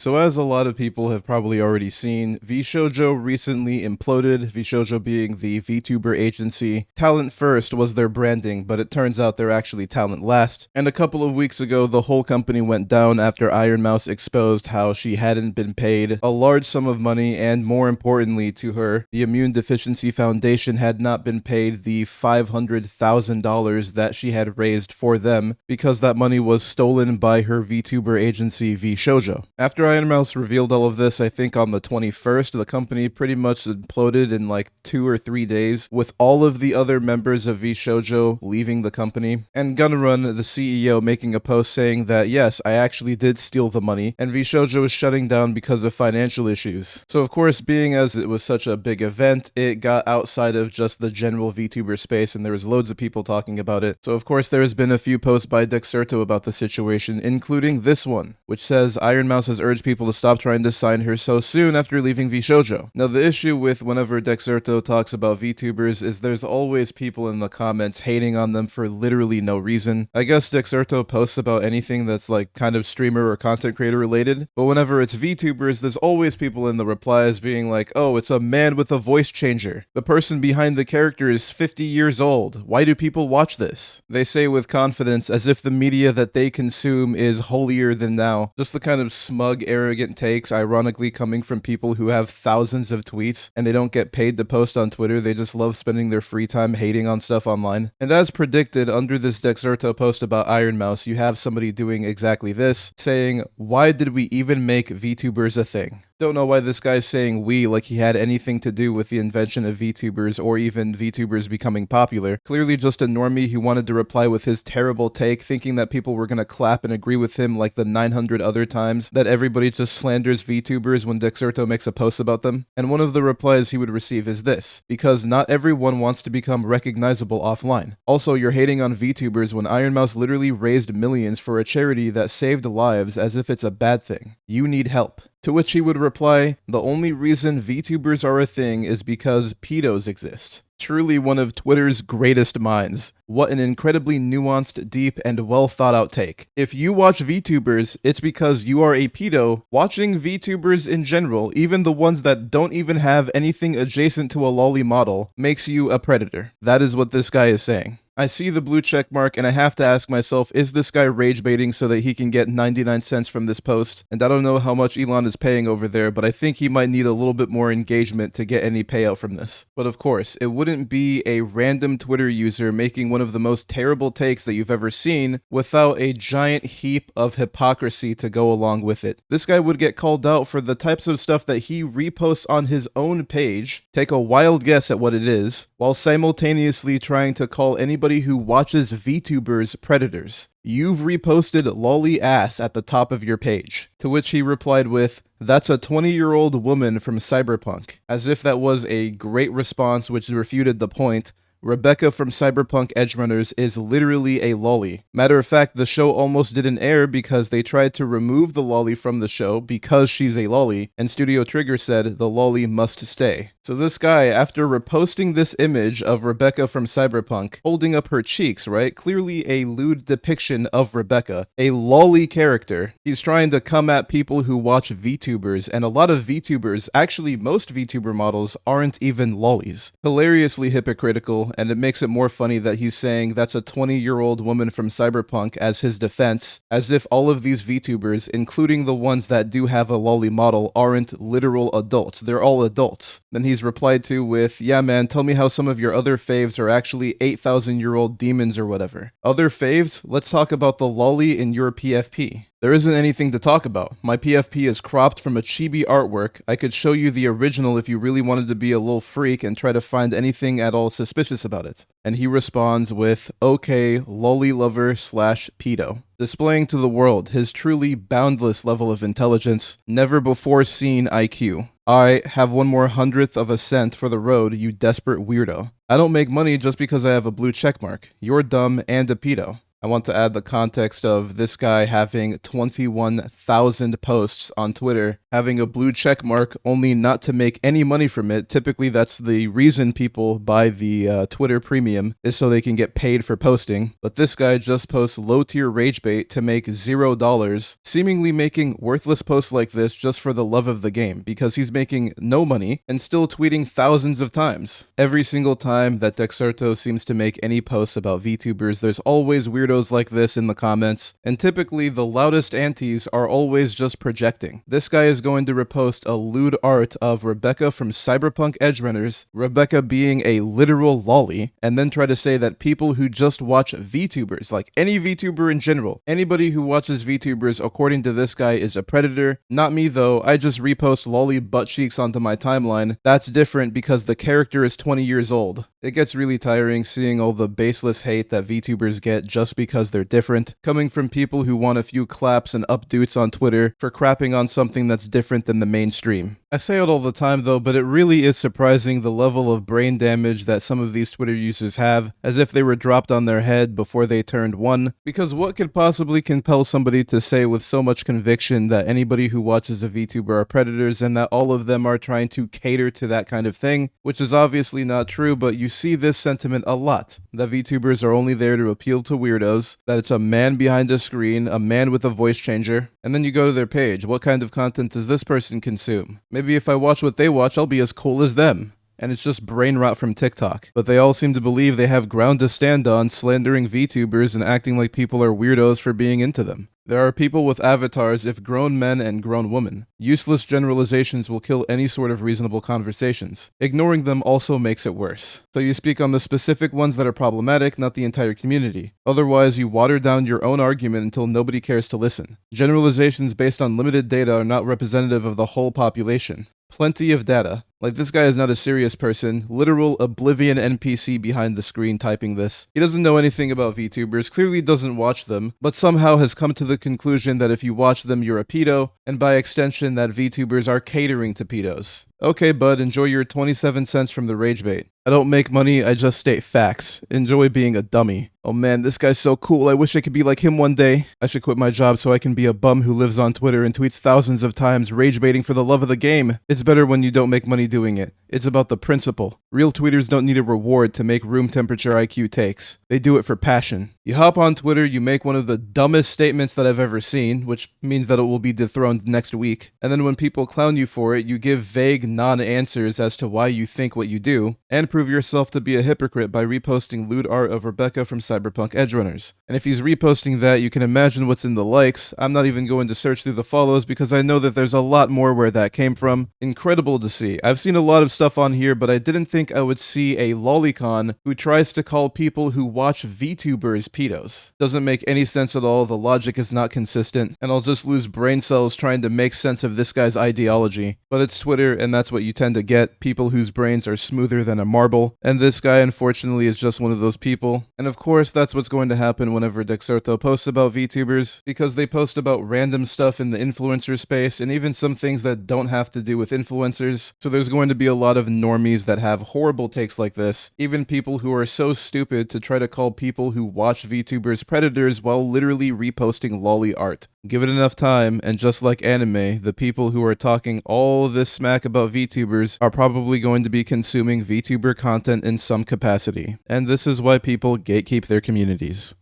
So as a lot of people have probably already seen, VShojo recently imploded, VShojo being the VTuber agency. Talent first was their branding, but it turns out they're actually talent last. And a couple of weeks ago, the whole company went down after Iron Mouse exposed how she hadn't been paid a large sum of money, and more importantly to her, the Immune Deficiency Foundation had not been paid the $500,000 that she had raised for them because that money was stolen by her VTuber agency VShojo. After Iron Mouse revealed all of this, I think on the 21st, the company pretty much imploded in like 2 or 3 days, with all of the other members of VShojo leaving the company, and Gunrun, the CEO, making a post saying that yes, I actually did steal the money, and VShojo is shutting down because of financial issues. So of course, being as it was such a big event, it got outside of just the general VTuber space, and there was loads of people talking about it. So of course, there has been a few posts by Dexerto about the situation, including this one, which says Iron Mouse has urged people to stop trying to sign her so soon after leaving VShojo. Now, the issue with whenever Dexerto talks about VTubers is there's always people in the comments hating on them for literally no reason. I guess Dexerto posts about anything that's like kind of streamer or content creator related, but whenever it's VTubers, there's always people in the replies being like, oh, it's a man with a voice changer. The person behind the character is 50 years old. Why do people watch this? They say with confidence as if the media that they consume is holier than thou. Just the kind of smug, arrogant takes, ironically coming from people who have thousands of tweets and they don't get paid to post on Twitter. They just love spending their free time hating on stuff online. And as predicted, under this Dexerto post about Iron Mouse, you have somebody doing exactly this, saying, why did we even make VTubers a thing? Don't know why this guy's saying we like he had anything to do with the invention of VTubers or even VTubers becoming popular. Clearly just a normie who wanted to reply with his terrible take, thinking that people were gonna clap and agree with him like the 900 other times that everybody just slanders VTubers when Dexerto makes a post about them. And one of the replies he would receive is this: because not everyone wants to become recognizable offline. Also, you're hating on VTubers when Iron Mouse literally raised millions for a charity that saved lives as if it's a bad thing. You need help. To which he would reply, the only reason VTubers are a thing is because pedos exist. Truly one of Twitter's greatest minds. What an incredibly nuanced, deep, and well thought out take. If you watch VTubers, it's because you are a pedo. Watching VTubers in general, even the ones that don't even have anything adjacent to a lolly model, makes you a predator. That is what this guy is saying. I see the blue check mark and I have to ask myself, is this guy rage baiting so that he can get 99 cents from this post? And I don't know how much Elon is paying over there, but I think he might need a little bit more engagement to get any payout from this. But of course, it wouldn't be a random Twitter user making one of the most terrible takes that you've ever seen without a giant heap of hypocrisy to go along with it. This guy would get called out for the types of stuff that he reposts on his own page, take a wild guess at what it is, while simultaneously trying to call anybody who watches VTubers predators. You've reposted lolly ass at the top of your page. To which he replied with, that's a 20-year-old woman from Cyberpunk. As if that was a great response which refuted the point. Rebecca from Cyberpunk Edgerunners is literally a lolly. Matter of fact, the show almost didn't air because they tried to remove the lolly from the show because she's a lolly, and Studio Trigger said the lolly must stay. So this guy, after reposting this image of Rebecca from Cyberpunk, holding up her cheeks, right? Clearly a lewd depiction of Rebecca, a lolly character. He's trying to come at people who watch VTubers, and a lot of VTubers, actually most VTuber models, aren't even lollies. Hilariously hypocritical, and it makes it more funny that he's saying that's a 20-year-old woman from Cyberpunk as his defense, as if all of these VTubers, including the ones that do have a lolly model, aren't literal adults. They're all adults. Then he's replied to with, yeah man, tell me how some of your other faves are actually 8,000-year-old demons or whatever. Other faves? Let's talk about the lolly in your PFP. There isn't anything to talk about. My PFP is cropped from a chibi artwork. I could show you the original if you really wanted to be a little freak and try to find anything at all suspicious about it. And he responds with, okay, lolly lover / pedo. Displaying to the world his truly boundless level of intelligence, never before seen IQ. I have 1/100th of a cent for the road, you desperate weirdo. I don't make money just because I have a blue checkmark. You're dumb and a pedo. I want to add the context of this guy having 21,000 posts on Twitter, having a blue check mark only not to make any money from it. Typically, that's the reason people buy the Twitter premium, is so they can get paid for posting. But this guy just posts low-tier rage bait to make $0, seemingly making worthless posts like this just for the love of the game, because he's making no money and still tweeting thousands of times. Every single time that Dexerto seems to make any posts about VTubers, there's always weirdos like this in the comments, and typically the loudest antis are always just projecting. This guy is going to repost a lewd art of Rebecca from Cyberpunk Edgerunners, Rebecca being a literal lolly, and then try to say that people who just watch VTubers, like any VTuber in general, anybody who watches VTubers according to this guy is a predator. Not me though, I just repost lolly butt cheeks onto my timeline. That's different because the character is 20 years old. It gets really tiring seeing all the baseless hate that VTubers get just because they're different, coming from people who want a few claps and updates on Twitter for crapping on something that's different than the mainstream. I say it all the time though, but it really is surprising the level of brain damage that some of these Twitter users have, as if they were dropped on their head before they turned one, because what could possibly compel somebody to say with so much conviction that anybody who watches a VTuber are predators and that all of them are trying to cater to that kind of thing, which is obviously not true, but you see this sentiment a lot, that VTubers are only there to appeal to weirdos, that it's a man behind a screen, a man with a voice changer, and then you go to their page. What kind of content does this person consume? Maybe if I watch what they watch, I'll be as cool as them. And it's just brain rot from TikTok. But they all seem to believe they have ground to stand on, slandering VTubers and acting like people are weirdos for being into them. There are people with avatars if grown men and grown women. Useless generalizations will kill any sort of reasonable conversations. Ignoring them also makes it worse. So you speak on the specific ones that are problematic, not the entire community. Otherwise, you water down your own argument until nobody cares to listen. Generalizations based on limited data are not representative of the whole population. Plenty of data. Like, this guy is not a serious person, literal oblivion NPC behind the screen typing this. He doesn't know anything about VTubers, clearly doesn't watch them, but somehow has come to the conclusion that if you watch them, you're a pedo, and by extension that VTubers are catering to pedos. Okay, bud, enjoy your 27 cents from the rage bait. I don't make money, I just state facts. Enjoy being a dummy. Oh man, this guy's so cool, I wish I could be like him one day. I should quit my job so I can be a bum who lives on Twitter and tweets thousands of times rage baiting for the love of the game. It's better when you don't make money doing it. It's about the principle. Real tweeters don't need a reward to make room temperature IQ takes. They do it for passion. You hop on Twitter, you make one of the dumbest statements that I've ever seen, which means that it will be dethroned next week, and then when people clown you for it, you give vague non-answers as to why you think what you do, and prove yourself to be a hypocrite by reposting lewd art of Rebecca from Cyberpunk Edgerunners. And if he's reposting that, you can imagine what's in the likes. I'm not even going to search through the follows because I know that there's a lot more where that came from. Incredible to see. I've seen a lot of stuff on here, but I didn't think I would see a lolicon who tries to call people who watch VTubers pedos. Doesn't make any sense at all, the logic is not consistent, and I'll just lose brain cells trying to make sense of this guy's ideology. But it's Twitter, and that's what you tend to get, people whose brains are smoother than a marble, and this guy unfortunately is just one of those people. And of course, that's what's going to happen whenever Dexerto posts about VTubers, because they post about random stuff in the influencer space, and even some things that don't have to do with influencers, so there's going to be a lot of normies that have horrible takes like this, even people who are so stupid to try to call people who watch VTubers predators while literally reposting lolly art. Give it enough time, and just like anime, the people who are talking all this smack about VTubers are probably going to be consuming VTuber content in some capacity. And this is why people gatekeep their communities.